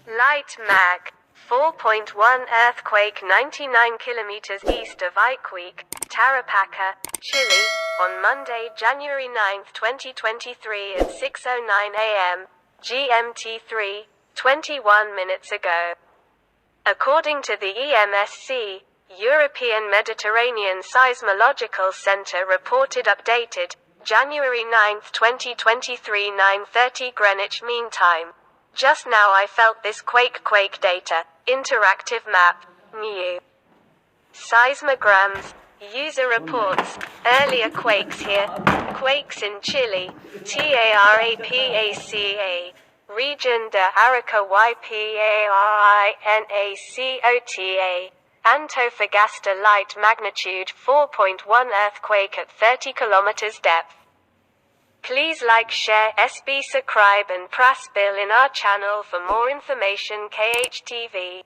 Light mag. 4.1 earthquake 99 kilometers east of Iquique, Tarapaca, Chile, on Monday, January 9, 2023 at 6:09 a.m. GMT3, 21 minutes ago. According to the EMSC, European Mediterranean Seismological Centre reported updated, January 9, 2023 9:30 Greenwich Mean Time. Just now I felt this quake data, interactive map, new. Seismograms, user reports, earlier quakes here, quakes in Chile, Tarapaca, region de ARICA YPARINACOTA, Antofagasta light magnitude 4.1 earthquake at 30 kilometers depth. Please like, share, subscribe and press bell in our channel for more information. KHTV.